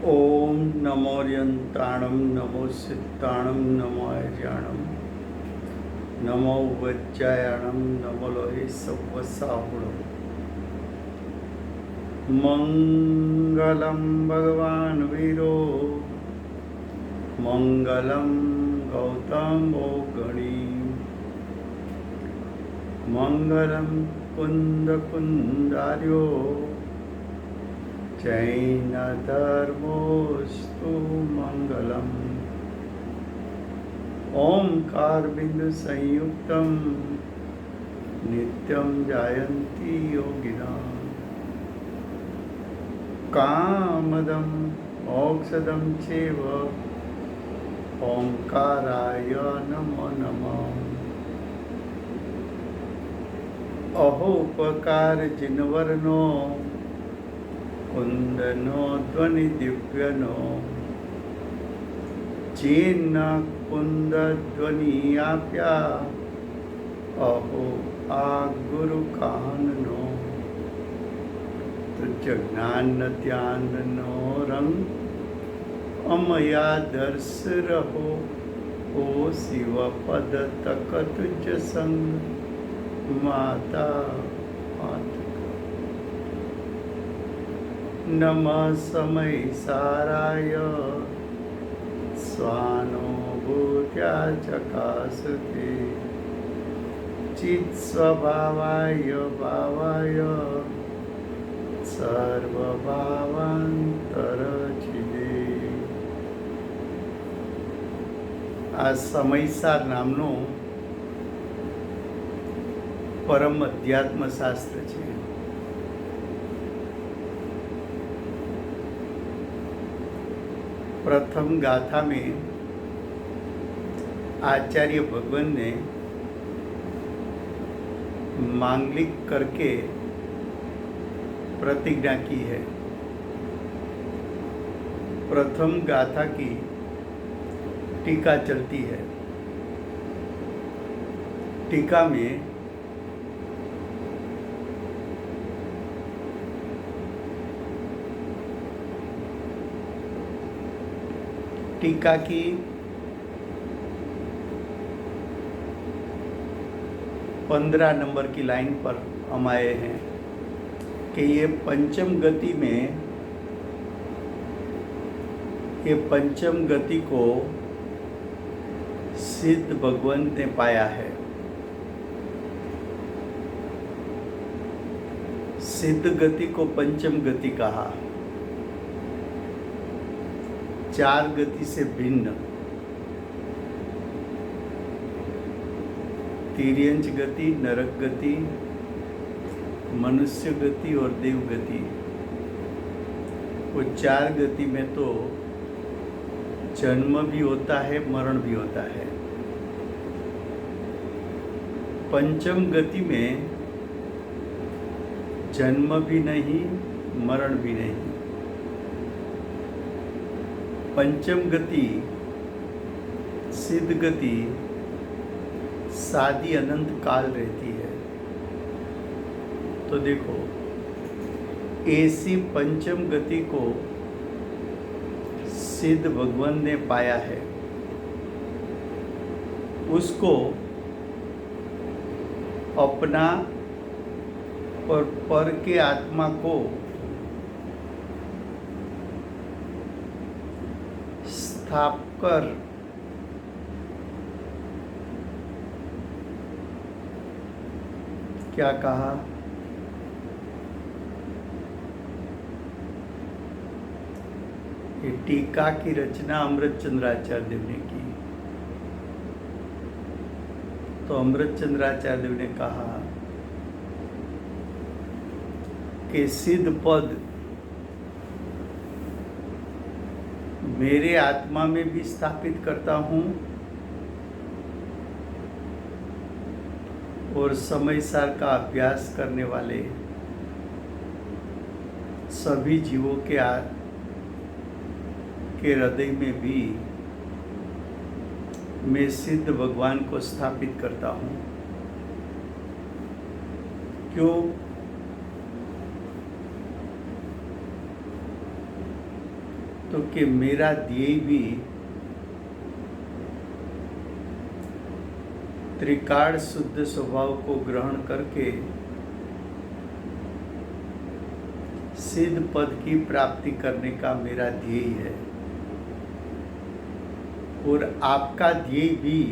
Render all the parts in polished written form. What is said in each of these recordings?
ओम नमोर्यंताणं नमो सिद्धाणं नमो अज्ञाणं नमो वज्रायणं नमो लोहे सव्वसाहुणं मंगलं भगवान् वीरो मंगलं गौतमो गणी मंगलं कुन्दकुन्दार्यो जैनधर्मोऽस्तु मंगलम् ओंकार बिंदु संयुक्तं नित्यं जायन्ति योगिना कामदं मोक्षदं चैव ओंकाराय नमो नमः अहोपकार जिनवर्नो कुंदनो ध्वनि दिव्यनो चीन कुंद ध्वनि आप्या अहो आ गुरु काननो तुझ ज्ञान ध्यान नो रंग अमया दर्श रहो ओ शिव पद तक तुझ संग माता नमः समय साराय स्वानुभूत्या चकासते चित् स्वभावाय भावाय સર્વભાવાંતરચિદે આ સમયસાર નામનું પરમ અધ્યાત્મ શાસ્ત્ર છે. प्रथम गाथा में आचार्य भगवान ने मांगलिक करके प्रतिज्ञा की है. प्रथम गाथा की टीका चलती है. टीका में टीका की 15 नंबर की लाइन पर हम आए हैं कि ये पंचम गति में ये पंचम गति को सिद्ध भगवान ने पाया है. सिद्ध गति को पंचम गति कहा. 4 गति से भिन्न तिर्यंच गति, नरक गति, मनुष्य गति और देव गति. वो 4 गति में तो जन्म भी होता है, मरण भी होता है. पंचम गति में जन्म भी नहीं, मरण भी नहीं. पंचम गति सिद्ध गति सादी अनंत काल रहती है. तो देखो, ऐसी पंचम गति को सिद्ध भगवान ने पाया है. उसको अपना और पर के आत्मा को स्थाप कर क्या कहा? ये टीका की रचना अमृतचंद्राचार्य देव ने की. तो अमृतचंद्राचार्य देव ने कहा कि सिद्ध पद मेरे आत्मा में भी स्थापित करता हूँ और समय सार का अभ्यास करने वाले सभी जीवों के हृदय में भी मैं सिद्ध भगवान को स्थापित करता हूँ. क्यों? तो कि मेरा ध्येय भी त्रिकाल शुद्ध स्वभाव को ग्रहण करके सिद्ध पद की प्राप्ति करने का मेरा ध्येय है। और आपका ध्येय भी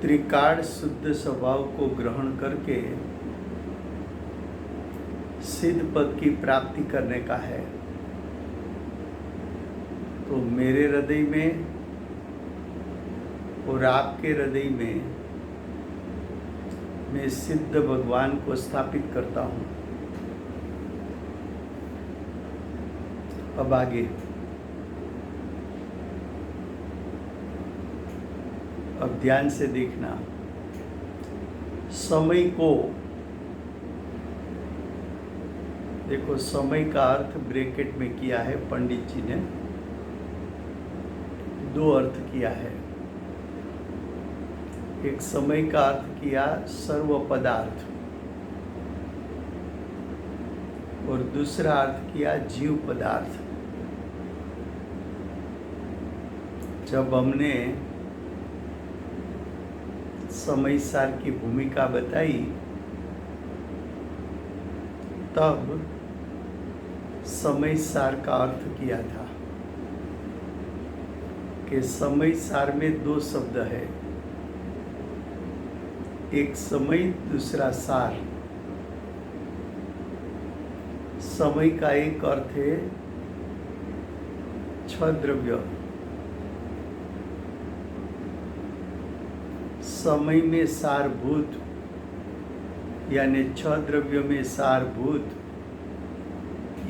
त्रिकाल शुद्ध स्वभाव को ग्रहण करके सिद्ध पद की प्राप्ति करने का है। तो मेरे हृदय में और आपके हृदय में मैं सिद्ध भगवान को स्थापित करता हूँ। अब आगे अब ध्यान से देखना। समय को देखो, समय का अर्थ ब्रैकेट में किया है पंडित जी ने, दो अर्थ किया है। एक समय का अर्थ किया सर्व पदार्थ और दूसरा अर्थ किया जीव पदार्थ। जब हमने समय सार की भूमिका बताई तब समय सार का अर्थ किया था कि समय सार में दो शब्द है, एक समय दूसरा सार। समय का एक अर्थ है छह द्रव्य, समय में सारभूत यानी छह द्रव्य में सारभूत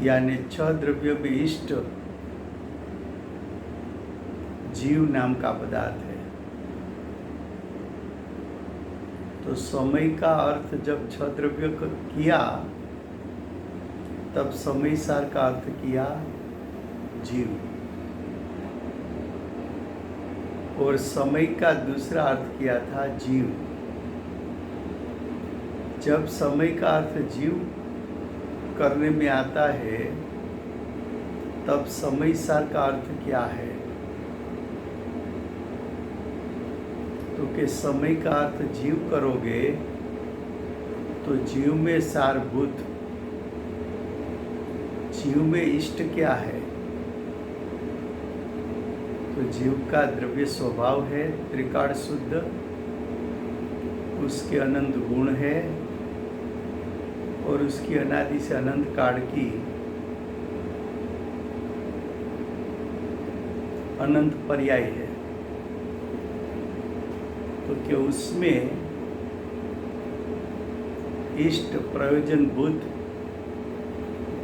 यानी छह द्रव्य में इष्ट जीव नाम का पदार्थ है। तो समय का अर्थ जब छह द्रव्य किया तब समय सार का अर्थ किया जीव, और समय का दूसरा अर्थ किया था जीव। जब समय का अर्थ जीव करने में आता है तब समय सार का अर्थ क्या है? तो कि समय का अर्थ जीव करोगे तो जीव में सारभूत, जीव में इष्ट क्या है? तो जीव का द्रव्य स्वभाव है त्रिकाल शुद्ध, उसके अनंत गुण है और उसकी अनादि से अनंत काल की अनंत पर्याय है। तो क्या उसमें इष्ट प्रयोजन बुद्ध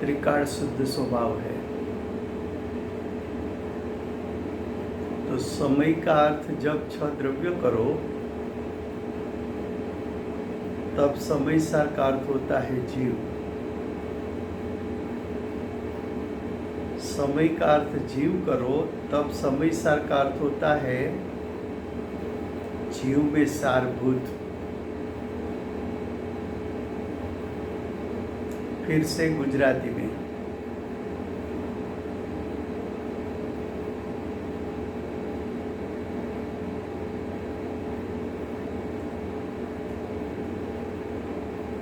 त्रिकाल शुद्ध स्वभाव है। तो समय का अर्थ जब छह द्रव्य करो तब समय सार का अर्थ होता है जीव। समय का अर्थ जीव करो तब समय सार का अर्थ होता है जीव में सारभूत। फिर से गुजराती में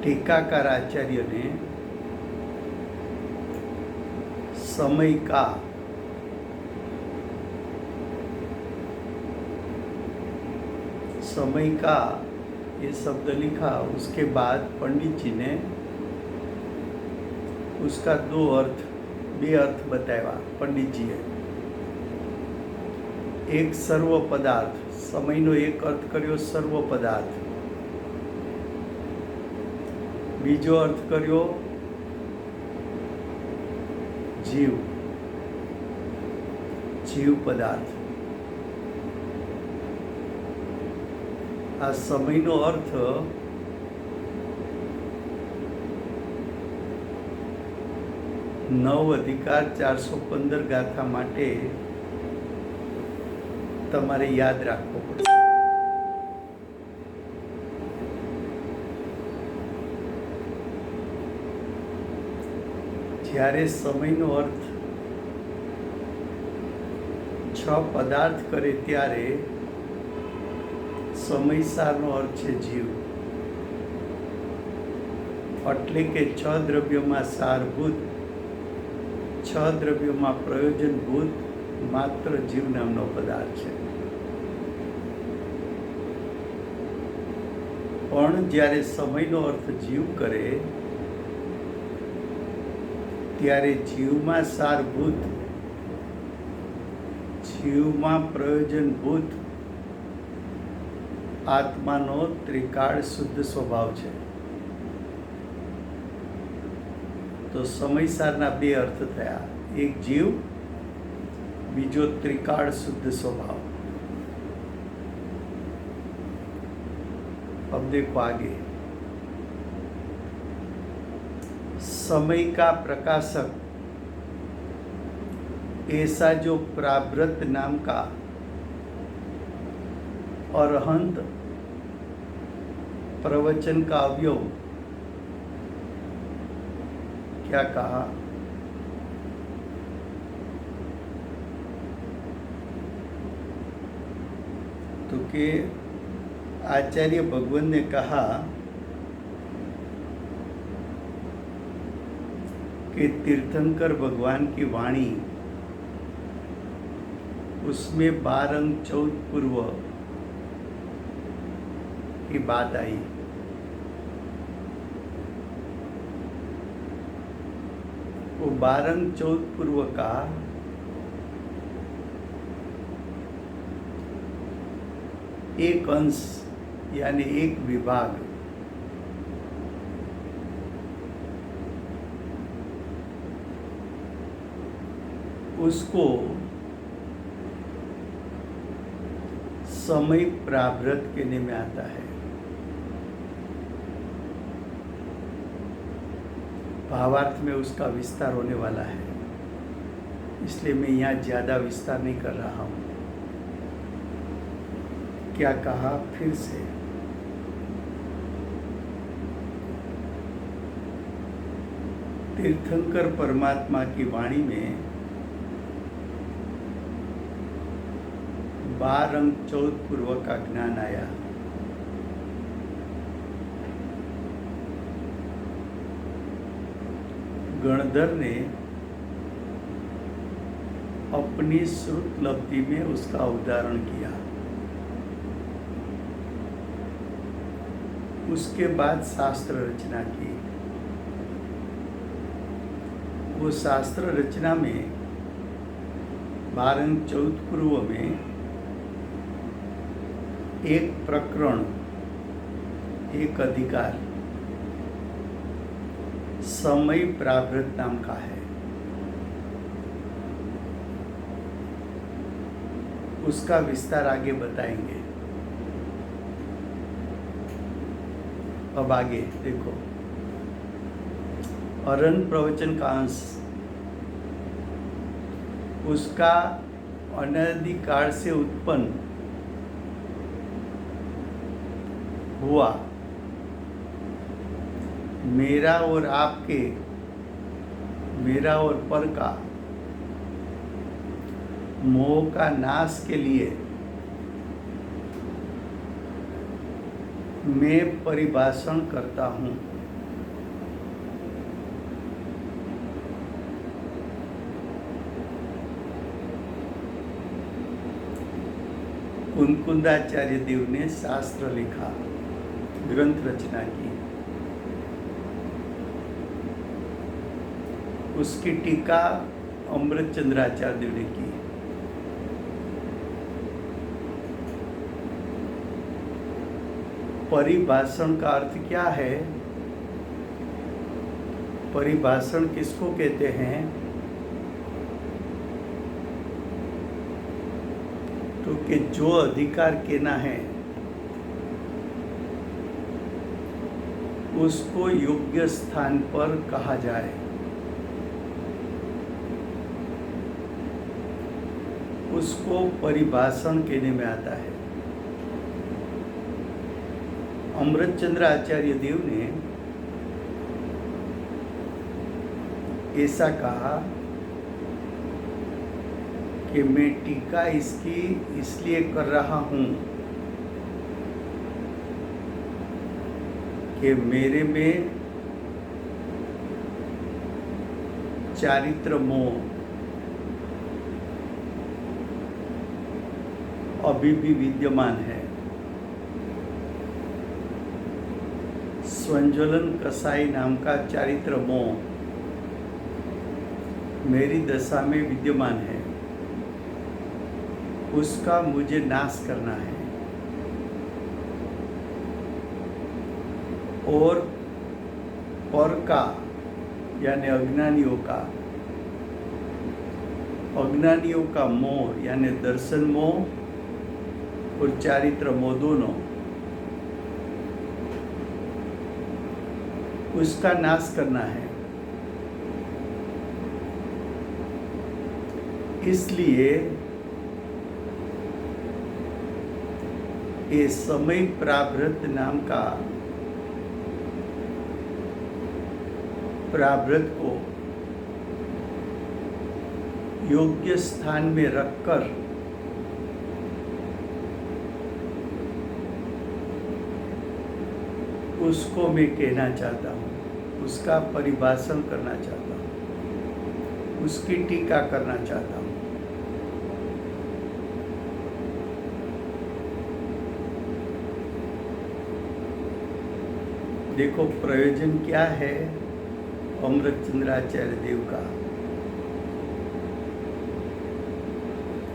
टीकाकार आचार्य ने समय का ये शब्द लिखा, उसके बाद पंडित जी ने उसका बे अर्थ बताया। पंडित जी है एक सर्व पदार्थ, समय नो एक अर्थ कर्यो सर्व पदार्थ, बीजो अर्थ कर्यो जीव पदार्थ। आ समय नो अर्थ नव अधिकार 415 गाथा माटे तमारे याद राखवो पड़े। જ્યારે સમયનો અર્થ છ પદાર્થ કરે ત્યારે સમયસારનો અર્થ છે જીવ. એટલે કે છ દ્રવ્યોમાં સારભૂત, છ દ્રવ્યોમાં પ્રયોજનભૂત માત્ર જીવ નામનો પદાર્થ છે. પણ જ્યારે સમયનો અર્થ જીવ કરે ત્યારે જીવમાં સારભૂત, જીવમાં પ્રયોજનભૂત આત્માનો ત્રિકાળ શુદ્ધ સ્વભાવ છે. તો સમયસારના બે અર્થ થયા, એક જીવ, બીજો ત્રિકાળ શુદ્ધ स्वभाव. अब देखो आगे, समय का प्रकाशक ऐसा जो प्राव्रत नाम का अरहंत प्रवचन का अवयव, क्या कहा? तो कि आचार्य भगवान ने कहा कि तीर्थंकर भगवान की वाणी, उसमें 12 अंग 14 पूर्व की बात आई. वो 12 अंग 14 पूर्व का एक अंश यानी एक विभाग उसको समय प्राव्रत कहने में आता है. भावार्थ में उसका विस्तार होने वाला है, इसलिए मैं यहाँ ज़्यादा विस्तार नहीं कर रहा हूँ. क्या कहा फिर से? तीर्थंकर परमात्मा की वाणी में 12 अंग 14 पूर्व का ज्ञान आया. गणधर ने अपनी श्रुत लब्धि में उसका उदाहरण किया. उसके बाद शास्त्र रचना की. वो शास्त्र रचना में 12 अंग 14 पूर्व में एक प्रकरण, एक अधिकार समय प्राव्रत नाम का है. उसका विस्तार आगे बताएंगे. अब आगे देखो, अरहन प्रवचन का अंश उसका अनादिकाल से उत्पन्न हुआ. मेरा और आपके, मेरा और पर का मोह का नाश के लिए मैं परिभाषण करता हूँ. कुंकुंदाचार्य देव ने शास्त्र लिखा, ग्रंथ रचना की. उसकी टीका अमृतचंद्राचार्य देव ने की. परिभाषण का अर्थ क्या है? परिभाषण किसको कहते हैं? तो कि जो अधिकार कहना है उसको योग्य स्थान पर कहा जाए. उसको परिभाषण कहने में आता है. अमृतचंद्र आचार्य देव ने ऐसा कहा कि मैं टीका इसकी इसलिए कर रहा हूँ कि मेरे में चारित्र मोह अभी भी विद्यमान है। स्वंज्वलन कसाई नाम का चारित्र मोह मेरी दशा में विद्यमान है, उसका मुझे नाश करना है और पर का यानी अज्ञानियों का मोह यानी दर्शन मोह और चारित्र मोह दोनों, उसका नाश करना है। इसलिए ये समय प्रारब्ध नाम का प्रारब्ध को योग्य स्थान में रखकर उसको मैं कहना चाहता हूँ, उसका परिभाषण करना चाहता हूँ, उसकी टीका करना चाहता हूँ। देखो प्रयोजन क्या है अमृतचंद्राचार्य देव का,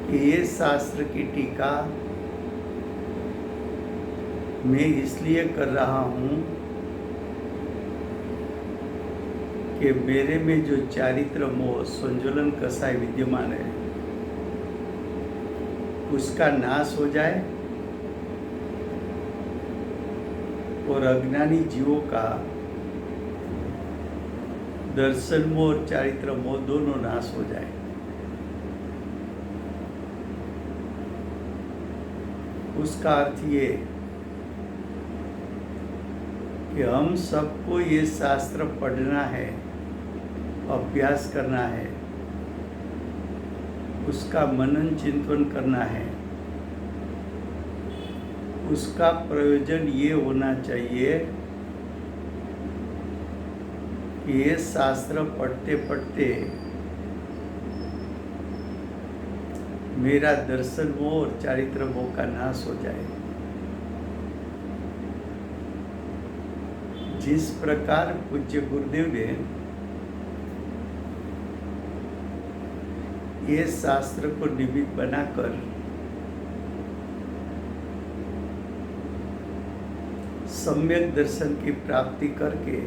कि ये शास्त्र की टीका मैं इसलिए कर रहा हूँ कि मेरे में जो चारित्र मोह संज्वलन कसाई विद्यमान है उसका नाश हो जाए और अज्ञानी जीवों का दर्शन मोह और चारित्र मोह दोनों नाश हो जाए। उसका अर्थ ये कि हम सबको ये शास्त्र पढ़ना है, अभ्यास करना है, उसका मनन चिंतन करना है। उसका प्रयोजन ये होना चाहिए कि ये शास्त्र पढ़ते पढ़ते मेरा दर्शन मोह और चारित्र मोह का नाश हो जाए। जिस प्रकार पूज्य गुरुदेव ने ये शास्त्र को निमित्त बनाकर सम्यक दर्शन की प्राप्ति करके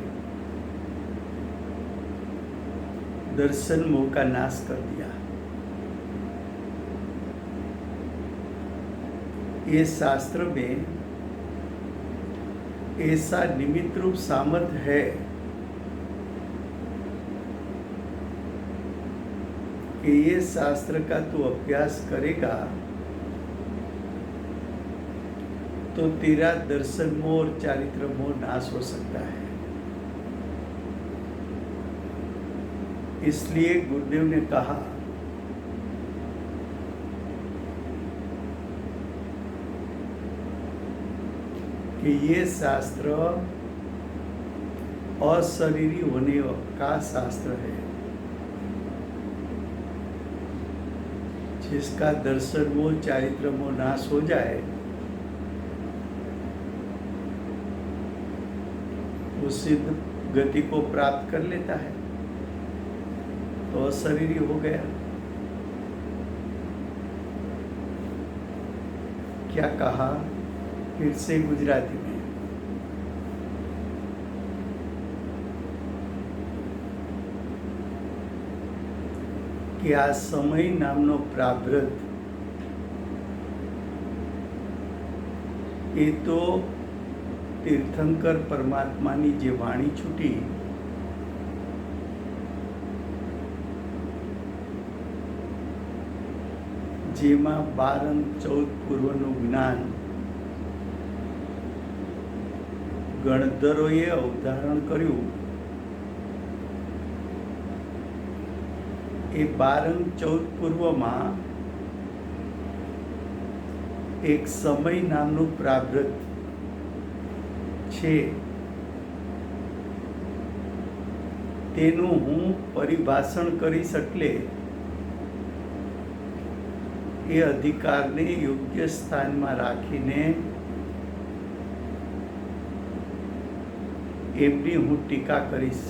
दर्शन मोह का नाश कर दिया, ये शास्त्र में ऐसा निमित्त रूप सामर्थ्य है कि ये शास्त्र का तू अभ्यास करेगा तो तेरा दर्शन मोह और चारित्र मोह नाश हो सकता है। इसलिए गुरुदेव ने कहा कि ये शास्त्र अशरीरी होने का शास्त्र है, जिसका दर्शन मोह चारित्र मोह नाश हो जाए वो सिद्ध गति को प्राप्त कर लेता है, तो अशरीरी हो गया। क्या कहा फिर से गुजराती में, कि આ સમય નામનો પ્રારબ્ધ એ તો તીર્થંકર પરમાત્માની જે વાણી છૂટી જેમાં 12 અને 14 પૂર્વનું જ્ઞાન ગણધરોએ અવધારણ કર્યું એ 12 પૂર્વમાં એક સમય નામનું પ્રારબ્ધ છે, તેનું હું પરિભાષણ કરીશ, એટલે એ અધિકારને યોગ્ય સ્થાનમાં રાખીને એમની હું ટીકા કરીશ.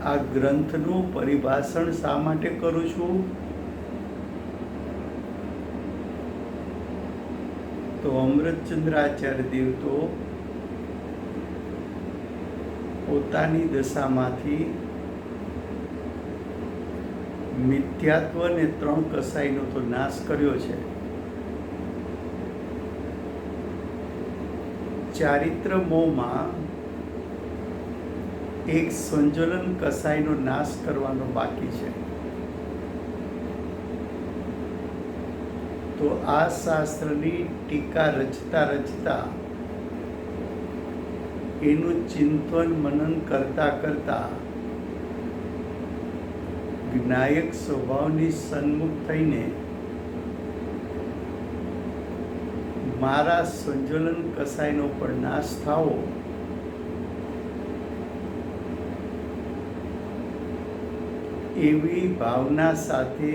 આ ગ્રંથનું પરિભાષણ શા માટે કરું છું? તો અમૃતચંદ્રાચાર્ય દેવ તો પોતાની દશામાંથી મિથ્યાત્વ ને 3 કસાઈનો તો નાશ કર્યો છે. ચારિત્ર મોહમાં એક સંજ્વલન કસાઈનો નાશ કરવાનો બાકી છે. તો આ શાસ્ત્રની ટીકા રચતા એનું ચિંતન મનન કરતા જ્ઞાયક સ્વભાવની સન્મુખ થઈને મારા સંજ્વલન કસાયનો પણ નાશ થાવો, એવી ભાવના સાથે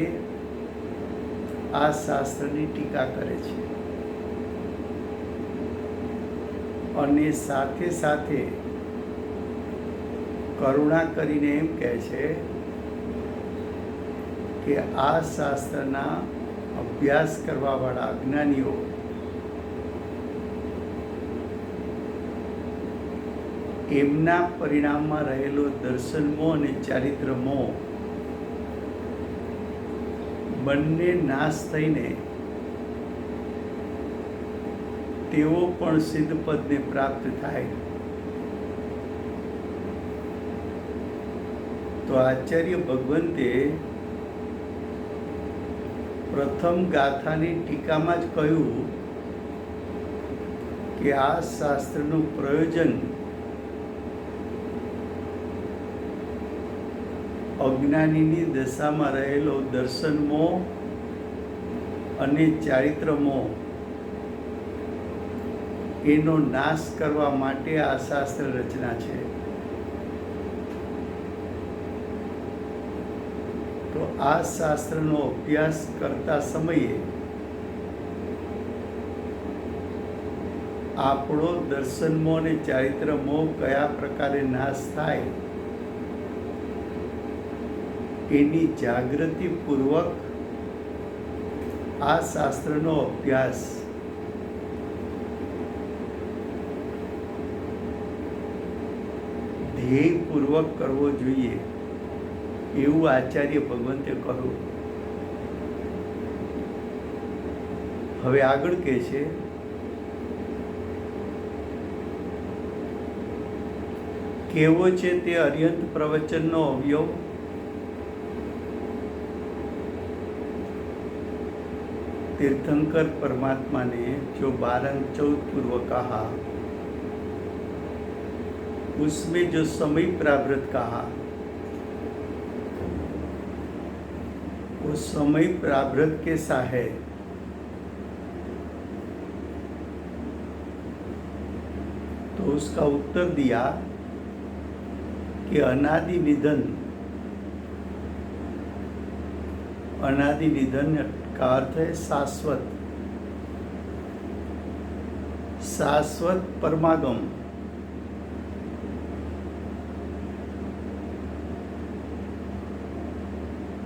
આ શાસ્ત્રની ટીકા કરે છે. અને સાથે સાથે કરુણા કરીને એમ કહે છે કે આ શાસ્ત્રના અભ્યાસ કરવાવાળા અજ્ઞાનીઓ એમના પરિણામમાં રહેલો દર્શન મોહ અને ચારિત્ર મોહ બંને નાશ થઈને તેઓ પણ સિદ્ધ પદને પ્રાપ્ત થાય. તો આચાર્ય ભગવંતે પ્રથમ ગાથાની ટીકામાં જ કહ્યું કે આ શાસ્ત્રનું પ્રયોજન અજ્ઞાનીની દશામાં રહેલો દર્શન મોહ અને ચારિત્ર મોહ એનો નાશ કરવા માટે આ શાસ્ત્ર રચના છે. તો આ શાસ્ત્રનો અભ્યાસ કરતા સમયે આપણો દર્શન મોહ અને ચારિત્ર મોહ કયા પ્રકારે નાશ થાય એની જાગૃતિપૂર્વક આ શાસ્ત્રનો અભ્યાસ ધ્યેયપૂર્વક કરવો જોઈએ, એવું આચાર્ય ભગવંતે કહ્યું. હવે આગળ કહે છે કેવો છે તે અર્યંત પ્રવચનનો અવયવ? तीर्थंकर परमात्मा ने जो 12-14 पूर्व कहा, उसमें जो समय प्रारब्ध कहा, वो समय प्रारब्ध कैसा है? तो उसका उत्तर दिया कि अनादि निधन का अर्थ है शाश्वत, शाश्वत परमागम।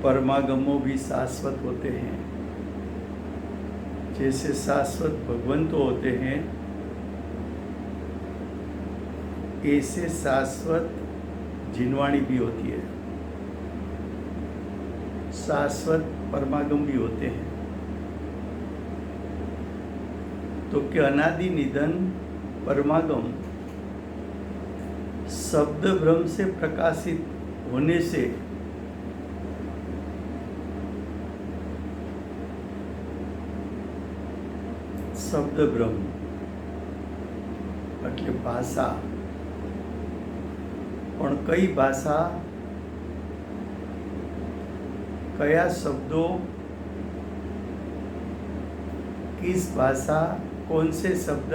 परमागमों भी शाश्वत होते हैं, जैसे शाश्वत भगवंत होते हैं, ऐसे शाश्वत जिनवाणी भी होती है, शाश्वत परमागम भी होते हैं। तो कि अनादि निधन परमागम शब्द ब्रह्म से प्रकाशित होने से शब्द ब्रह्म એટલે ભાષા. પણ કઈ ભાષા, કયા શબ્દો, किस भाषा, कौन से शब्द?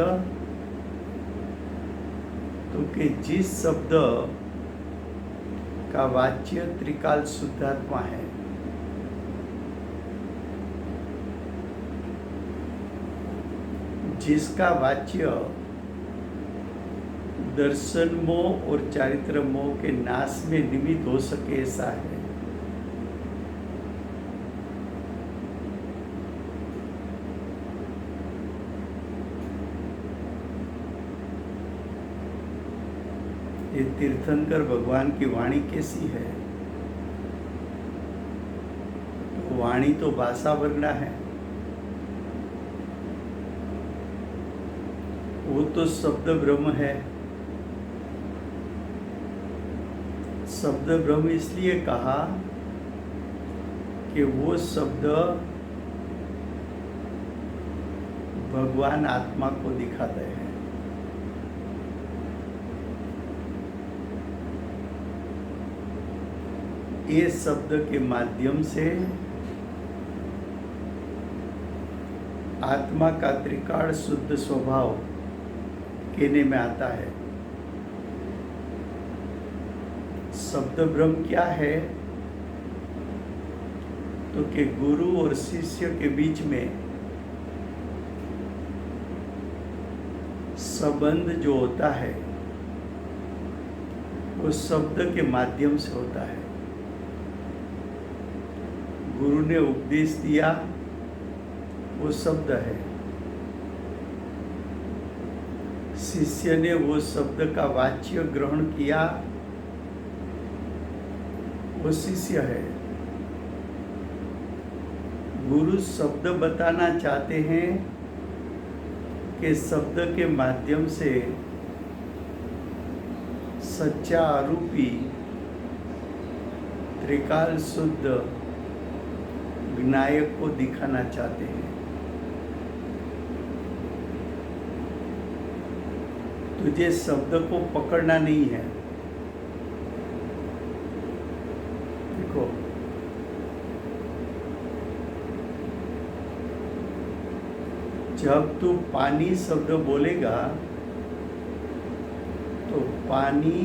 तो कि जिस शब्द का वाच्य त्रिकाल शुद्धात्मा है, जिसका वाच्य दर्शन मोह और चारित्र मोह के नाश में निमित्त हो सके ऐसा है, ये तीर्थंकर भगवान की वाणी कैसी है? तो वाणी तो भाषा वर्णा है, वो तो शब्द ब्रह्म है. शब्द ब्रह्म इसलिए कहा कि वो शब्द भगवान आत्मा को दिखाते हैं. ये शब्द के माध्यम से आत्मा का त्रिकाल शुद्ध स्वभाव कहने में आता है. शब्द ब्रह्म क्या है? तो कि गुरु और शिष्य के बीच में संबंध जो होता है वो शब्द के माध्यम से होता है. गुरु ने उपदेश दिया, वो शब्द है. शिष्य ने वो शब्द का वाच्य ग्रहण किया, वो शिष्य है. गुरु शब्द बताना चाहते हैं कि शब्द के माध्यम से सच्चा आरूपी त्रिकाल शुद्ध विनायक को दिखाना चाहते हैं. तुझे शब्द को पकड़ना नहीं है. देखो, जब तू पानी शब्द बोलेगा तो पानी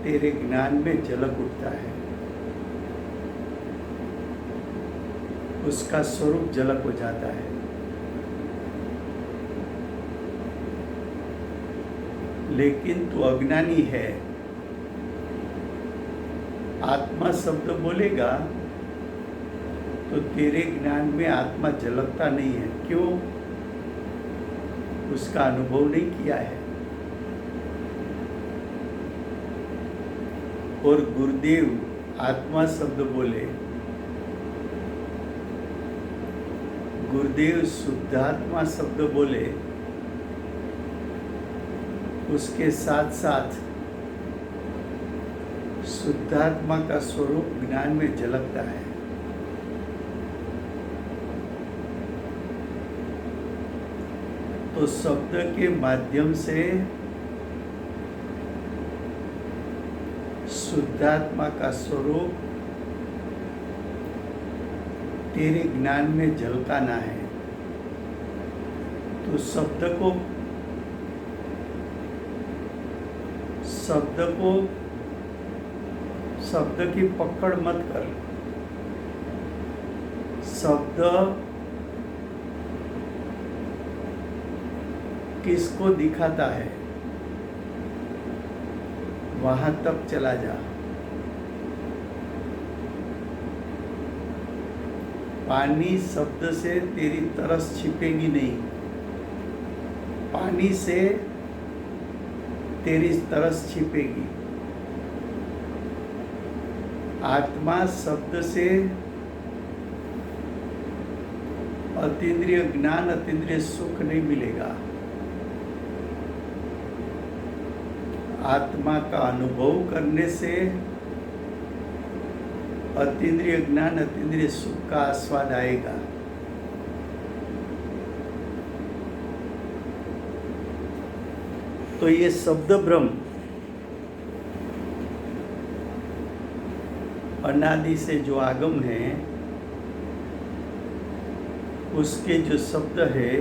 तेरे ज्ञान में झलक उठता है, उसका स्वरूप झलक हो जाता है. लेकिन तू अज्ञानी है, आत्मा शब्द बोलेगा तो तेरे ज्ञान में आत्मा झलकता नहीं है. क्यों? उसका अनुभव नहीं किया है. और गुरुदेव आत्मा शब्द बोले, गुरुदेव शुद्धात्मा शब्द बोले, उसके साथ साथ शुद्धात्मा का स्वरूप ज्ञान में झलकता है. तो शब्द के माध्यम से शुद्धात्मा का स्वरूप तेरे ज्ञान में झलकाना है. तो शब्द की पकड़ मत कर. शब्द किसको दिखाता है वहां तक चला जा. पानी शब्द से तेरी तरस छिपेगी नहीं, पानी से तेरी तरस छिपेगी. आत्मा शब्द से अतीन्द्रिय ज्ञान, अतीन्द्रिय सुख नहीं मिलेगा. आत्मा का अनुभव करने से अतीन्द्रिय ज्ञान, अतीन्द्रिय सुख का आस्वाद आएगा. तो ये शब्द ब्रह्म अनादि से जो आगम है, उसके जो शब्द है,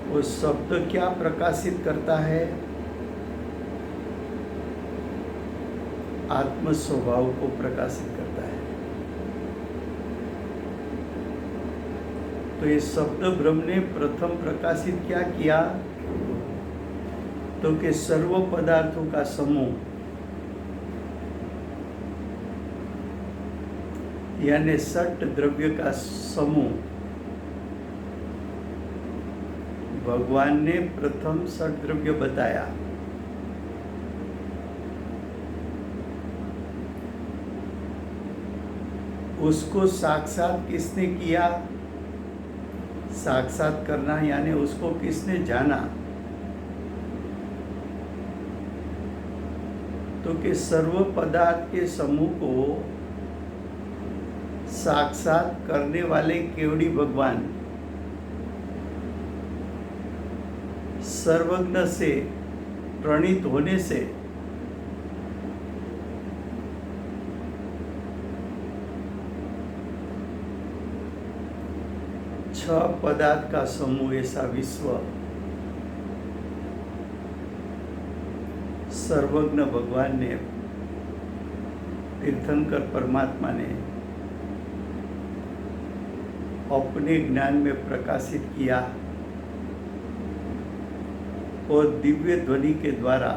वो शब्द क्या प्रकाशित करता है? आत्म स्वभाव को प्रकाशित करता है। तो ये शब्द ब्रह्म ने प्रथम प्रकाशित क्या किया? तो कि सर्व पदार्थों का समूह, यानी षट द्रव्य का समूह, भगवान ने प्रथम षट द्रव्य बताया। उसको साक्षात किसने किया? साक्षात करना यानी उसको किसने जाना? तो कि सर्व पदार्थ के समूह को साक्षात करने वाले केवड़ी भगवान सर्वज्ञ से प्रणीत होने से छह पदार्थ का समूह ऐसा विश्व सर्वज्ञ भगवान ने, तीर्थंकर परमात्मा ने अपने ज्ञान में प्रकाशित किया और दिव्य ध्वनि के द्वारा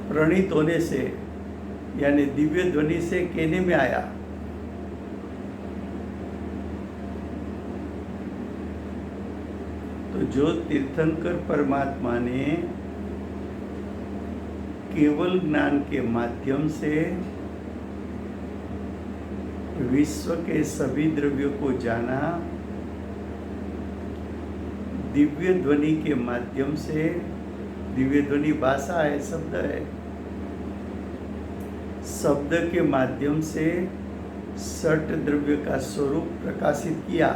प्रणीत होने से, यानी दिव्य ध्वनि से कहने में आया। तो जो तीर्थंकर परमात्मा ने केवल ज्ञान के माध्यम से विश्व के सभी द्रव्यों को जाना, दिव्य ध्वनि के माध्यम से, दिव्य ध्वनि भाषा है, शब्द है, शब्द के माध्यम से षट द्रव्य का स्वरूप प्रकाशित किया।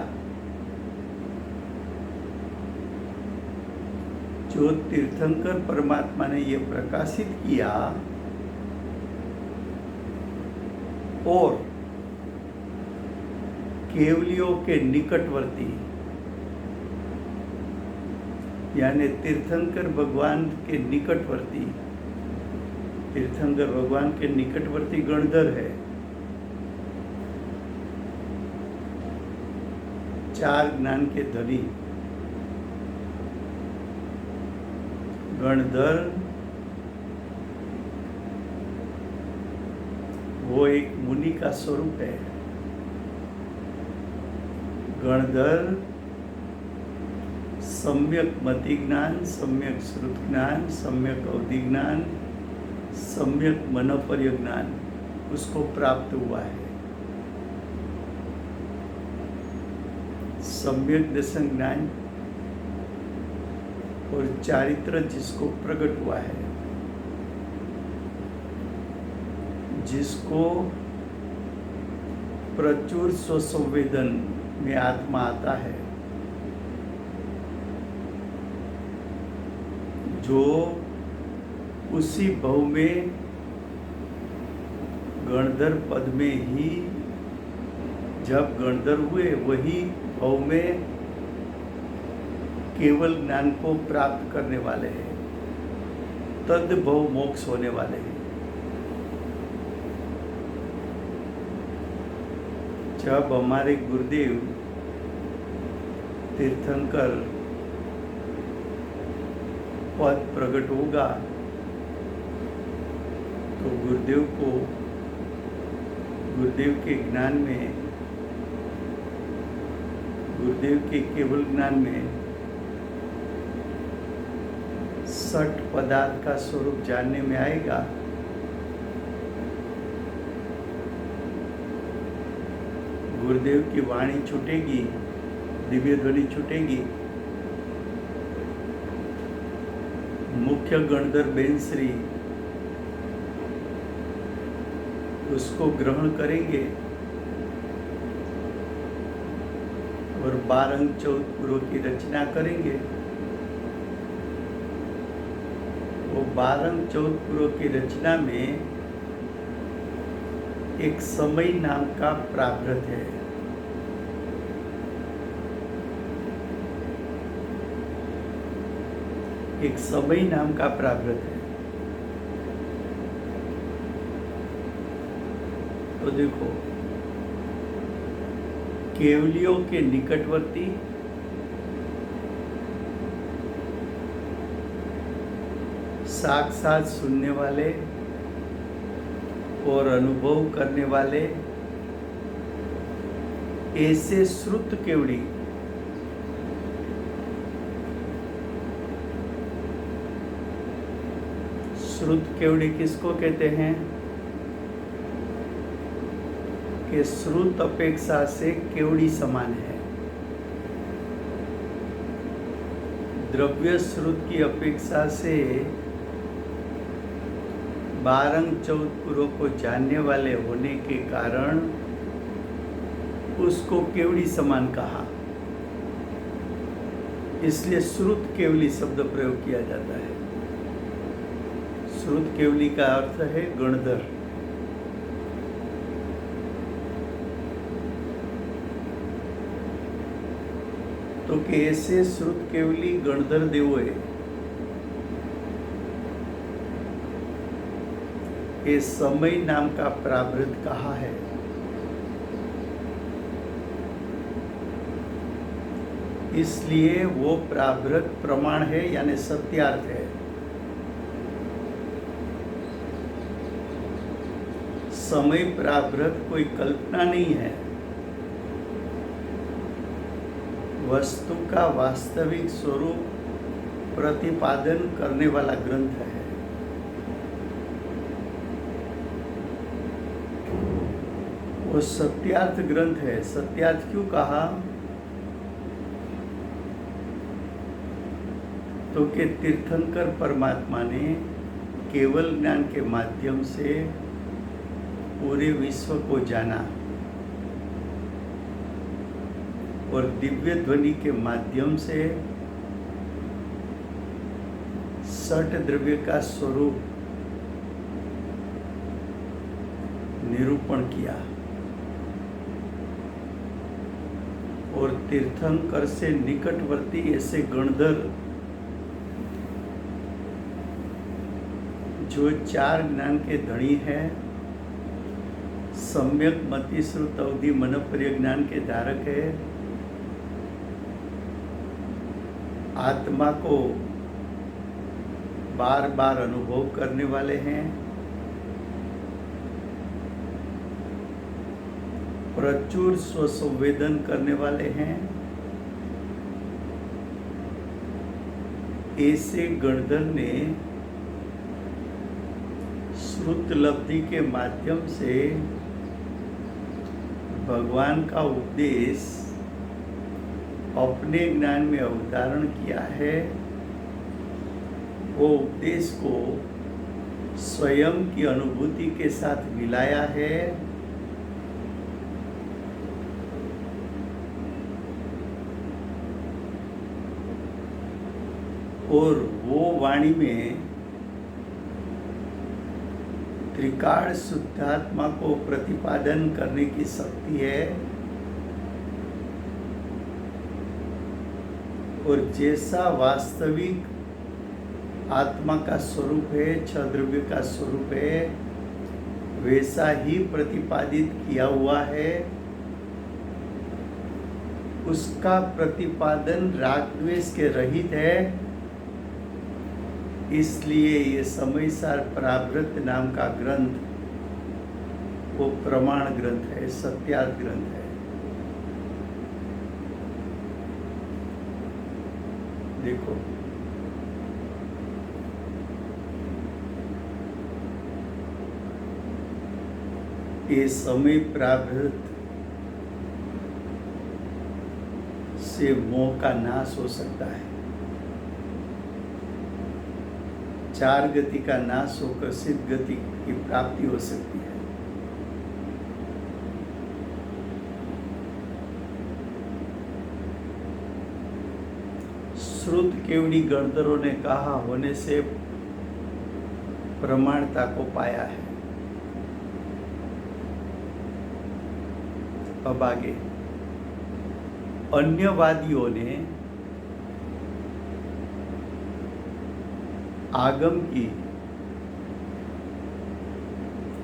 जो तीर्थंकर परमात्मा ने ये प्रकाशित किया और केवलियों के निकटवर्ती, यानी तीर्थंकर भगवान के निकटवर्ती, तीर्थंकर भगवान के निकटवर्ती गणधर है। चार ज्ञान के धनी गणधर, वो एक मुनि का स्वरूप है। गणधर सम्यक मति ज्ञान, सम्यक श्रुत ज्ञान, सम्यक अवधि ज्ञान, सम्यक मनोपर्य ज्ञान उसको प्राप्त हुआ है। सम्यक दर्शन ज्ञान और चारित्र जिसको प्रकट हुआ है, जिसको प्रचुर स्वसंवेदन में आत्मा आता है, जो उसी भव में गणधर पद में ही जब गणधर हुए, वही भव में केवल ज्ञान को प्राप्त करने वाले हैं, तद भव मोक्ष होने वाले हैं। जब हमारे गुरुदेव तीर्थंकर पद प्रकट होगा तो गुरुदेव को, गुरुदेव के ज्ञान में, गुरुदेव के केवल ज्ञान में षट पदार्थ का स्वरूप जानने में आएगा। गुरुदेव की वाणी छूटेगी, दिव्य ध्वनि छूटेगी। मुख्य गणधर बेन श्री उसको ग्रहण करेंगे और 12 अंक 14 पुरों की रचना करेंगे। वो 12 अंक 14 पुरों की रचना में एक समय नाम का प्रावृत है। एक समय नाम का प्रावृत है। तो देखो, केवलियों के निकटवर्ती, साक्षात सुनने वाले और अनुभव करने वाले ऐसे श्रुत केवड़ी श्रुत केवड़ी किसको कहते हैं कि श्रुत अपेक्षा से केवड़ी समान है। द्रव्य श्रुत की अपेक्षा से 12 अंक 14 पुरों को जानने वाले होने के कारण उसको केवड़ी समान कहा, इसलिए श्रुत केवली शब्द प्रयोग किया जाता है। श्रुत केवली का अर्थ है गणधर। तो कैसे श्रुत केवली गणधर देवोए ये समय नाम का प्रावृत कहा है। इसलिए वो प्रावृत प्रमाण है, यानी सत्यार्थ है। समय प्रावृत कोई कल्पना नहीं है, वस्तु का वास्तविक स्वरूप प्रतिपादन करने वाला ग्रंथ है। वो सत्यार्थ ग्रंथ है। सत्यार्थ क्यों कहा? तो कि तीर्थंकर परमात्मा ने केवल ज्ञान के माध्यम से पूरे विश्व को जाना और दिव्य ध्वनि के माध्यम से सठ द्रव्य का स्वरूप निरूपण किया और तीर्थंकर से निकटवर्ती ऐसे गणधर जो 4 ज्ञान के धनी हैं, सम्यक मति श्रुत अवधि मनोप्रिय ज्ञान के धारक है, आत्मा को बार बार अनुभव करने वाले हैं, प्रचुर स्वसंवेदन करने वाले हैं, ऐसे गणधर ने श्रुत लब्धि के माध्यम से भगवान का उपदेश अपने ज्ञान में अवधारण किया है। वो उपदेश को स्वयं की अनुभूति के साथ मिलाया है और वो वाणी में त्रिकाल शुद्धात्मा को प्रतिपादन करने की शक्ति है और जैसा वास्तविक आत्मा का स्वरूप है, 6 द्रव्य का स्वरूप है, वैसा ही प्रतिपादित किया हुआ है। उसका प्रतिपादन राग द्वेष के रहित है, इसलिए ये समयसार प्रावृत नाम का ग्रंथ वो प्रमाण ग्रंथ है, सत्यार्थ ग्रंथ है। देखो, ये समय प्रावृत से मोह का नाश हो सकता है, 4 गति का नाश होकर सिद्ध गति की प्राप्ति हो सकती है। श्रुत केवड़ी गणधरों ने कहा, होने से प्रमाणता को पाया है। अब आगे, अन्यवादियों ने आगम की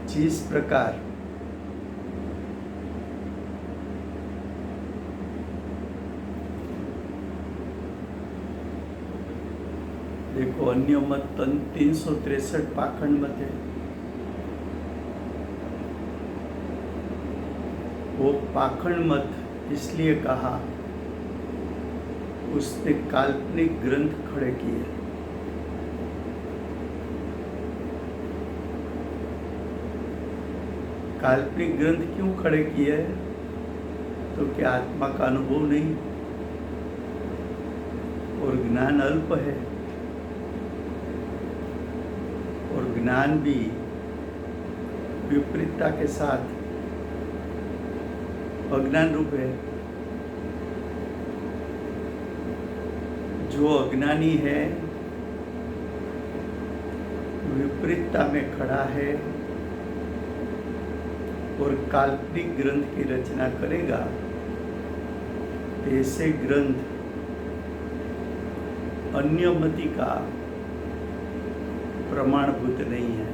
जिस प्रकार देखो, अन्य मत 363 पाखंड मत है। वो पाखंड मत इसलिए कहा, उसने काल्पनिक ग्रंथ खड़े किए। काल्पनिक ग्रंथ क्यों खड़े किए? तो क्या आत्मा का अनुभव नहीं और ज्ञान अल्प है, और ज्ञान भी विपरीतता के साथ अज्ञान रूप है। जो अज्ञानी है, विपरीतता में खड़ा है और काल्पनिक ग्रंथ की रचना करेगा, ऐसे ग्रंथ अन्यमति का प्रमाणभूत नहीं है।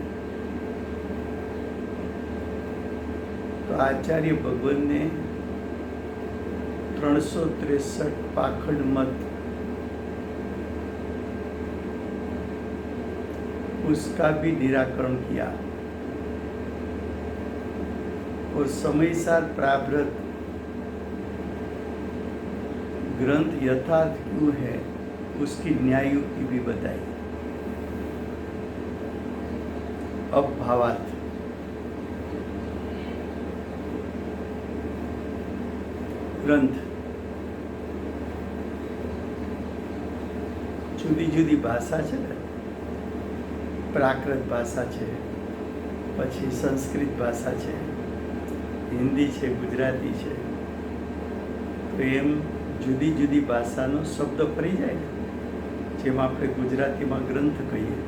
तो आचार्य भगवान ने 363 पाखंड मत उसका भी निराकरण किया और समयसार प्राकृत ग्रंथ यथार्थ क्यों है उसकी न्याय युक्ति भी बताई। अब भावार्थ, ग्रंथ જુદી જુદી ભાષા છે ને, પ્રાકૃત ભાષા છે, પછી સંસ્કૃત ભાષા છે, હિન્દી છે, ગુજરાતી છે, તો એમ જુદી જુદી ભાષાનો શબ્દ ફરી જાય ને, જેમ આપણે ગુજરાતીમાં ગ્રંથ કહીએ.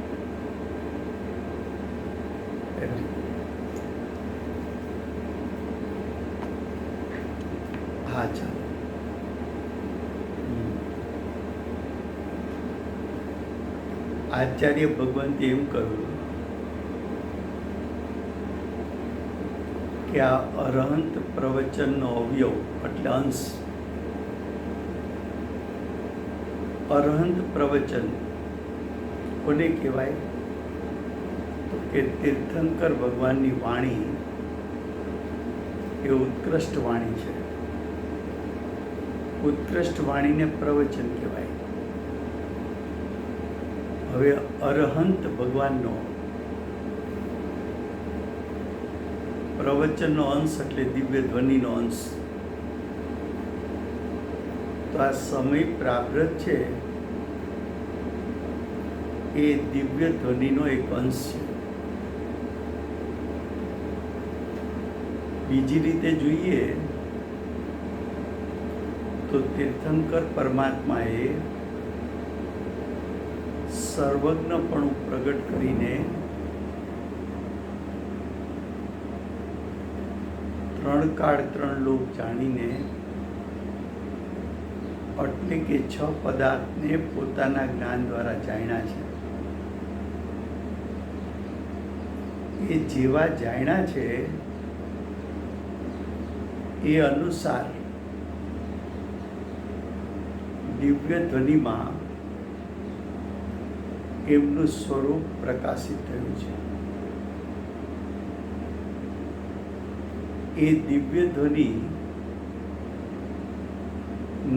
હા, ચાલો. આચાર્ય ભગવંતે એમ કહ્યું કે આ અરહંત પ્રવચનનો અવયવ એટલે અંશ. અરહંત પ્રવચન કોને કહેવાય? તો કે તીર્થંકર ભગવાનની વાણી એ ઉત્કૃષ્ટ વાણી છે. ઉત્કૃષ્ટ વાણીને પ્રવચન કહેવાય. હવે અરહંત ભગવાનનો પ્રવચનનો અંશ એટલે દિવ્ય ધ્વનિનો અંશ. તો આ સમય પ્રાપ્ત છે એ દિવ્ય ધ્વનિનો એક અંશ છે. બીજી રીતે જોઈએ તો તીર્થંકર પરમાત્માએ સર્વજ્ઞપણું પ્રગટ કરીને ત્રણ કાળ ત્રણ લોક જાણીને એટલે કે 6 પદાર્થને પોતાના જ્ઞાન દ્વારા જાણ્યા છે. એ જેવા જાણ્યા છે એ અનુસાર દિવ્ય ધ્વનિમાં એમનું સ્વરૂપ પ્રકાશિત થયું છે. એ દિવ્ય ધ્વનિ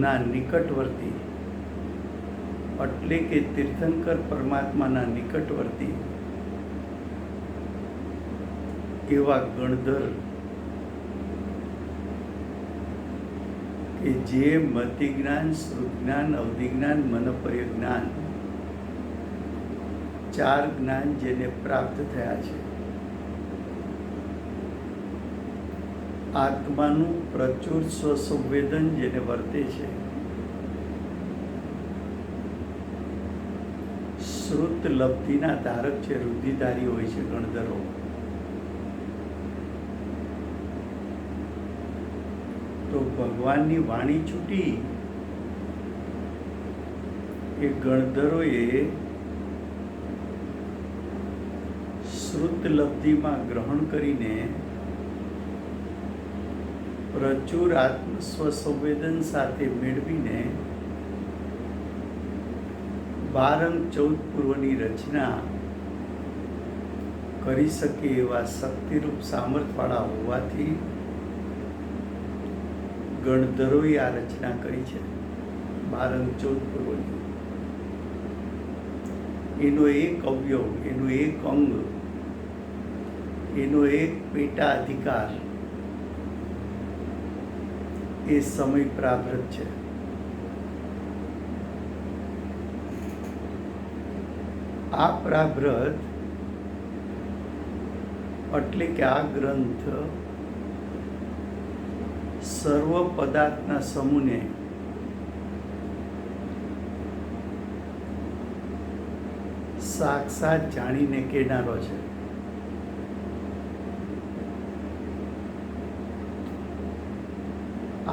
ના નિકટવર્તી એટલે કે તીર્થંકર પરમાત્માના નિકટવર્તી એવા ગણધર કે જે મતિ જ્ઞાન, શ્રુત જ્ઞાન, અવધિ જ્ઞાન, મનપર્ય જ્ઞાન, 4 જ્ઞાન જેને પ્રાપ્ત થયા છે. આત્માનું પ્રચુર સ્વસંવેદન જેને વર્તે છે શ્રુત લબ્ધિના ધારક છે, રુધિધારી હોય છે ગણધરો. તો ભગવાનની વાણી છૂટી એ ગણધરોએ શ્રુત લબ્ધિમાં ગ્રહણ કરીને પ્રચુર આત્મ સ્વસંવેદન સાથે મેળવીને 12 અંગ 14 પૂર્વની રચના કરી શકે એવા શક્તિરૂપ સામર્થ્યવાળા હોવાથી ગણધરોએ આ રચના કરી છે 12 અંગ 14 પૂર્વની. એનો એક અવયવ, એનું એક અંગ, એનો એક પેટા અધિકાર એ સમય પ્રારબ્ધ છે. આ પ્રારબ્ધ એટલે કે આ ગ્રંથ સર્વ પદાર્થના સમૂહને સાક્ષાત જાણીને કહેનારો છે.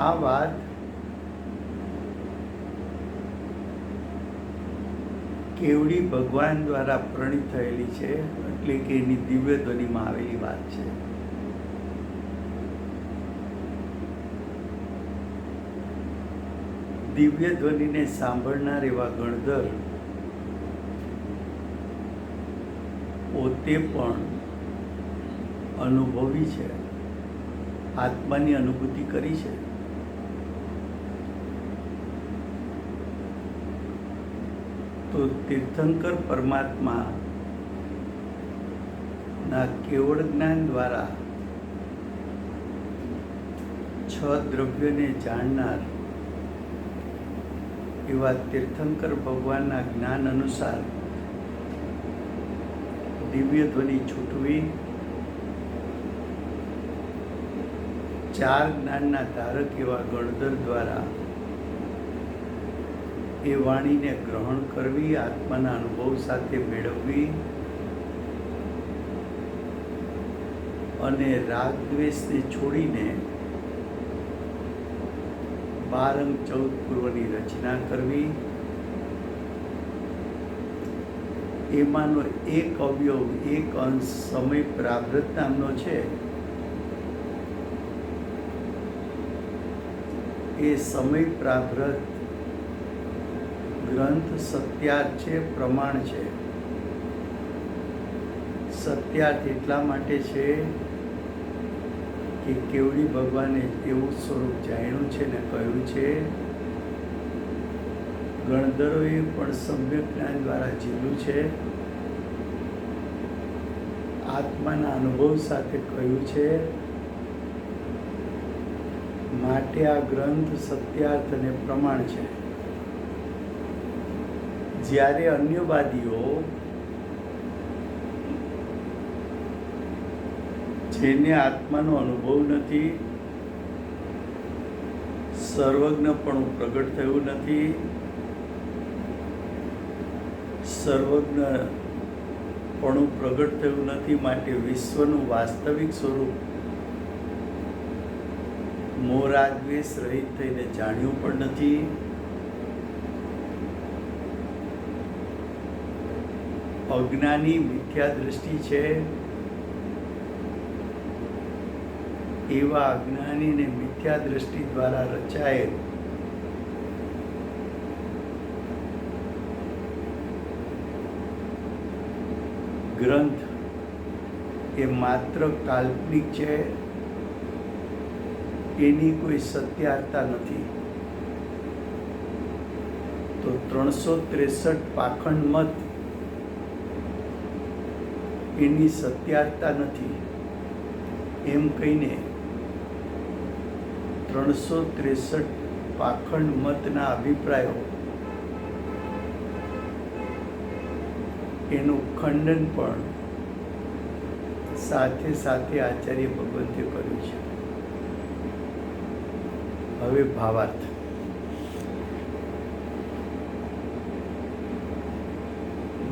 આ વાત કેવડી ભગવાન દ્વારા પ્રણીત થયેલી છે, એટલે કે એની દિવ્ય ધ્વનિમાં આવેલી વાત છે. દિવ્ય ધ્વનિને સાંભળનાર એવા ગણધર પોતે પણ અનુભવી છે, આત્માની અનુભૂતિ કરી છે. તો તીર્થંકર પરમાત્મા ના કેવળ જ્ઞાન દ્વારા 6 દ્રવ્યને જાણનાર એવા તીર્થંકર ભગવાનના જ્ઞાન અનુસાર દિવ્ય ધ્વનિ છૂટવી 4 જ્ઞાનના ધારક એવા ગણધર દ્વારા એ વાણીને ગ્રહણ કરવી, આત્માના અનુભવ સાથે મેળવવી અને રાગ દ્વેષને છોડીને 12 અંગ 14 પૂર્વની રચના કરવી. એમાંનો એક અવયવ, એક અંશ સમય પ્રારબ્ધ નામનો છે. એ સમય પ્રારબ્ધ ગ્રંથ સત્યાર્થ છે, પ્રમાણ છે. સત્યાર્થ એટલા માટે છે કે કેવડી ભગવાને એવું સ્વરૂપ જાણ્યું છે ને કહ્યું છે. ગણધરોએ પણ સમ્યક જ્ઞાન દ્વારા જીવ્યું છે, આત્માના અનુભવ સાથે કહ્યું છે. માટે આ ગ્રંથ સત્યાર્થ અને પ્રમાણ છે. જ્યારે અન્યવાદીઓ જેને આત્માનો અનુભવ નથી, સર્વજ્ઞપણું પ્રગટ થયું નથી, સર્વજ્ઞપણું પ્રગટ થયું નથી, માટે વિશ્વનું વાસ્તવિક સ્વરૂપ મોરાદ્વેષ રહિત થઈને જાણ્યું પણ નથી. અજ્ઞાની મિથ્યા દ્રષ્ટિ છે, એવા અજ્ઞાનીને મિથ્યા દ્રષ્ટિ દ્વારા રચાયેલ ગ્રંથ એ માત્ર કાલ્પનિક છે, એની કોઈ સત્યાર્થતા નથી. તો 363 પાખંડ મત એની સત્યાર્થતા નથી એમ કહીને 363 પાખંડ મતના અભિપ્રાયો એનું ખંડન પણ સાથે સાથે આચાર્ય ભગવંતે કર્યું છે. હવે ભાવાર્થ.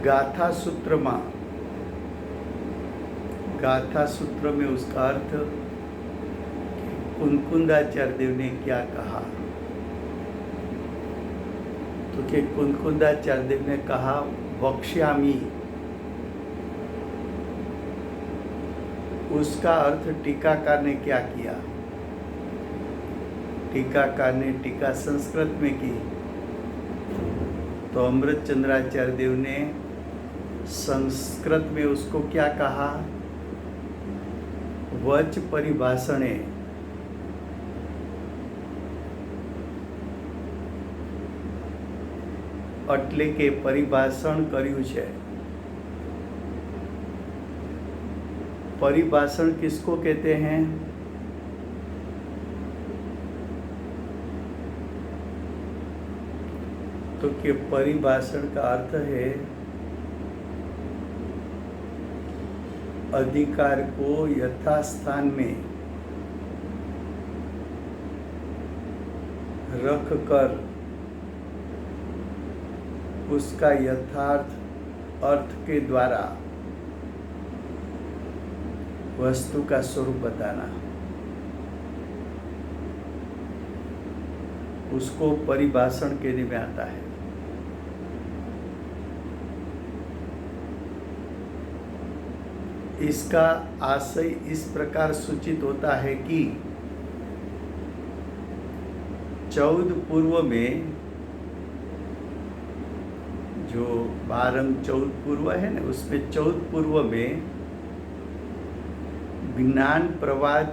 गाथा सूत्र में उसका अर्थ कुंकुंदाचार्य देव ने क्या कहा, तो कि कुंकुंदाचार्य देव ने कहा वक्ष्यामि, उसका अर्थ टीकाकार ने क्या किया, टीकाकार ने टीका संस्कृत में की, तो अमृतचंद्राचार्य देव ने संस्कृत में उसको क्या कहा, वच परिभाषणे, એટલે કે પરિભાષણ કર્યું છે। परिभाषण किसको कहते हैं, तो कि परिभाषण का अर्थ है अधिकार को यथास्थान में रख कर उसका यथार्थ अर्थ के द्वारा वस्तु का स्वरूप बताना, उसको परिभाषण कहने में आता है। इसका आशय इस प्रकार सूचित होता है कि 14 पूर्व में जो 12 14 पूर्व है ना, उसमें 14 पूर्व में ज्ञान प्रवाद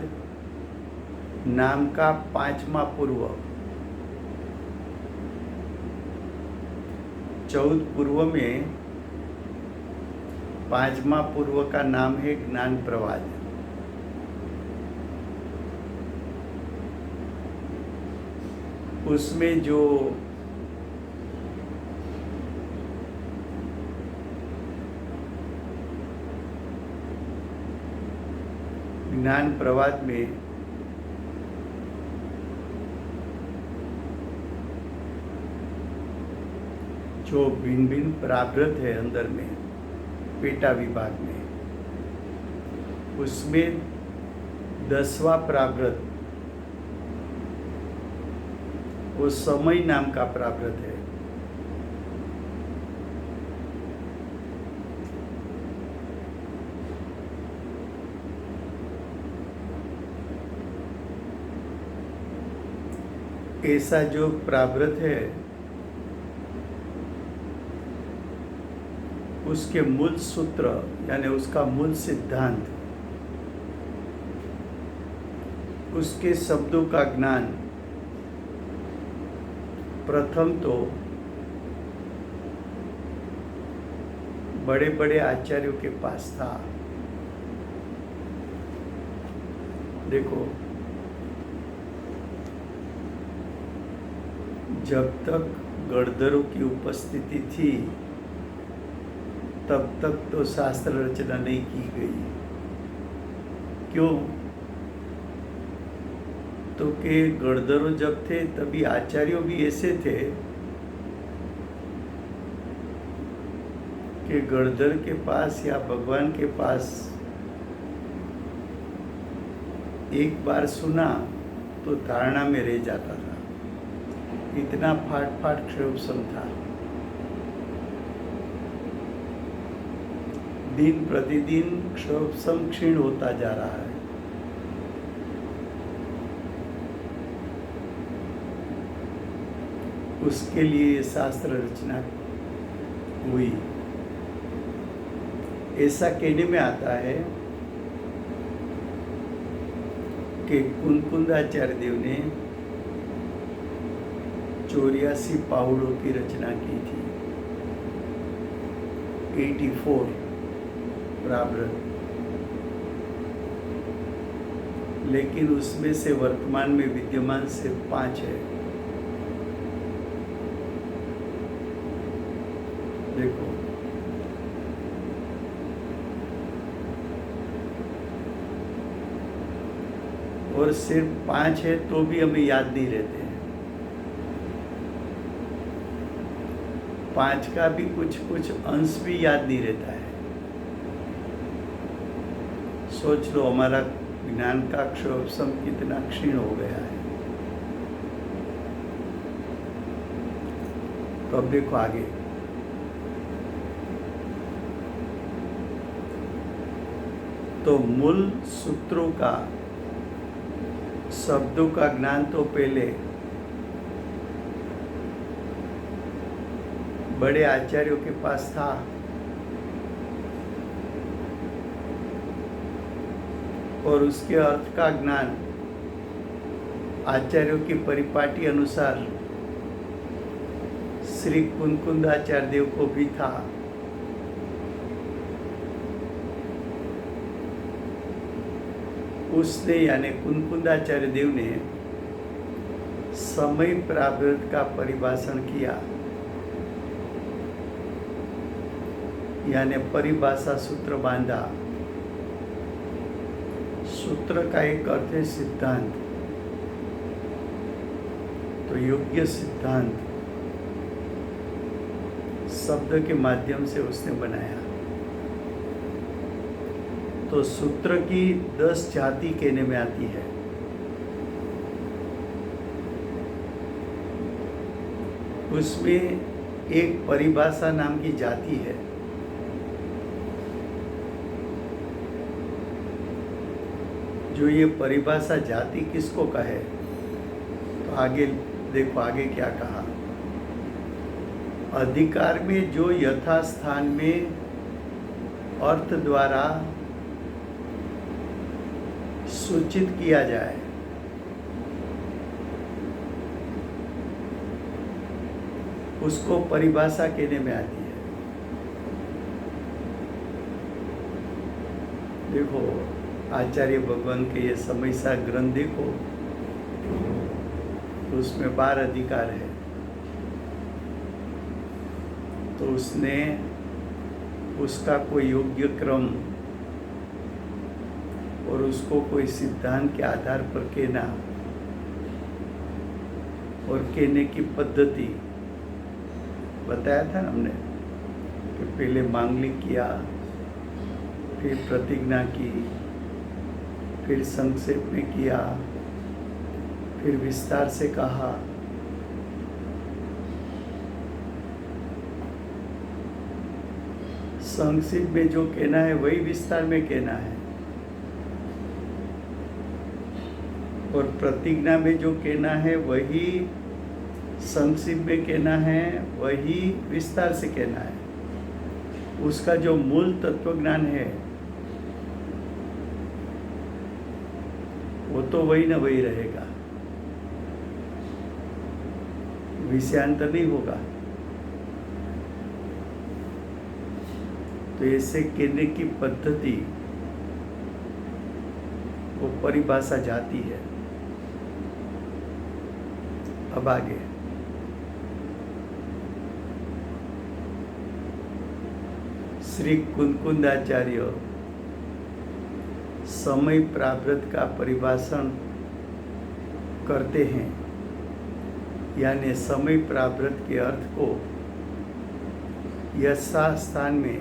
नाम का 5वां पूर्व, 14 पूर्व में 5वां पूर्व का नाम है ज्ञान प्रवाद। उसमें जो ज्ञान प्रवाद में जो भिन्न भिन्न प्रावृत्त है अंदर में पेटा विभाग में, उसमें 10वां प्रावृत्त वो समय नाम का प्रावृत्त है। ऐसा जो प्रावृत्त है उसके मूल सूत्र यानी उसका मूल सिद्धांत, उसके शब्दों का ज्ञान प्रथम तो बड़े बड़े आचार्यों के पास था। देखो, जब तक गणधरों की उपस्थिति थी तब तक तो शास्त्र रचना नहीं की गई। क्यों? तो कि गणधरों जब थे तभी आचार्यों भी ऐसे थे कि गणधर के पास या भगवान के पास एक बार सुना तो धारणा में रह जाता था, इतना फाट फाट क्षोभसम था। दिन प्रतिदिन क्षोभसम क्षीण होता जा रहा है। उसके लिए शास्त्र रचना हुई। ऐसा कहने में आता है कि कुंकुंदाचार्य देव ने 84 पाउड़ों की रचना की थी, 84 प्रावृत्त, लेकिन उसमें से वर्तमान में विद्यमान सिर्फ 5 है। देखो, और सिर्फ 5 है तो भी हमें याद नहीं रहते हैं। 5 का भी कुछ कुछ अंश भी याद नहीं रहता है। सोच लो हमारा ज्ञान का क्षोभसम कितना क्षीण हो गया है। तो अब देखो आगे, तो मूल सूत्रों का, शब्दों का ज्ञान तो पहले बड़े आचार्यों के पास था, और उसके अर्थ का ज्ञान आचार्यों की परिपाटी अनुसार श्री कुनकुंदाचार्य देव को भी था। उसने यानी कुनकुंदाचार्य देव ने समय प्रावृत्त का परिभाषण किया, यानी परिभाषा सूत्र बांधा। सूत्र का एक अर्थ है सिद्धांत, तो योग्य सिद्धांत शब्द के माध्यम से उसने बनाया। तो सूत्र की 10 जाति कहने में आती है। उसमें एक परिभाषा नाम की जाति है। जो ये परिभाषा जाति किसको कहे, तो आगे देखो आगे क्या कहा। अधिकार में जो यथास्थान में अर्थ द्वारा सूचित किया जाए, उसको परिभाषा कहने में आती है। देखो आचार्य भगवान के ये समयसा ग्रंथ देखो, तो उसमें 12 अधिकार है। तो उसने उसका कोई योग्य क्रम और उसको कोई सिद्धांत के आधार पर कहना और कहने की पद्धति बताया था ना हमने, कि पहले मांगलिक किया, फिर प्रतिज्ञा की, फिर संक्षेप में किया, फिर विस्तार से कहा। संक्षेप में जो कहना है वही विस्तार में कहना है, और प्रतिज्ञा में जो कहना है वही संक्षिप्त में कहना है, वही विस्तार से कहना है। उसका जो मूल तत्व ज्ञान है वो तो वही न वही रहेगा, विषयांतर नहीं होगा। तो ऐसे कहने की पद्धति वो परिभाषा जाती है। अब आगे, श्री कुनकुंदाचार्य समय प्रावृत्त का परिभाषण करते हैं, यानी समय प्रावृत्त के अर्थ को यथास्थान में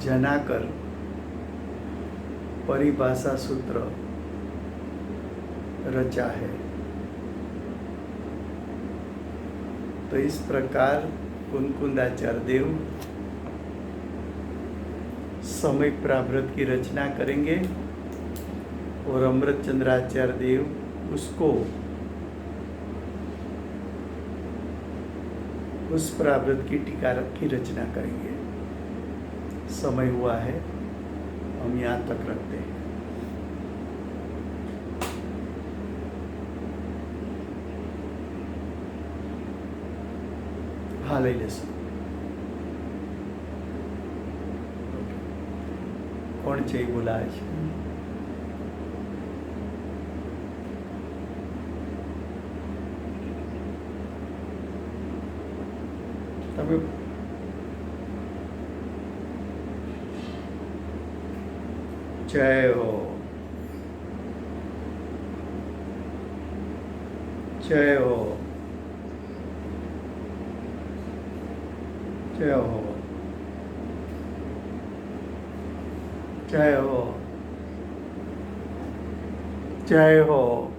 जनाकर परिभाषा सूत्र रचा है। तो इस प्रकार कुनकुंदाचार्य देव समय प्रावृत्त की रचना करेंगे और अमृतचंद्राचार्य देव उसको उस प्रावृत्त की टीका की रचना करेंगे। समय हुआ है, हम यहाँ तक रखते हैं। हाँ ले लेसो। કોણ છે એ બોલાવે છે? તમે જય હો, જય હો। जय हो, जय हो, जय हो।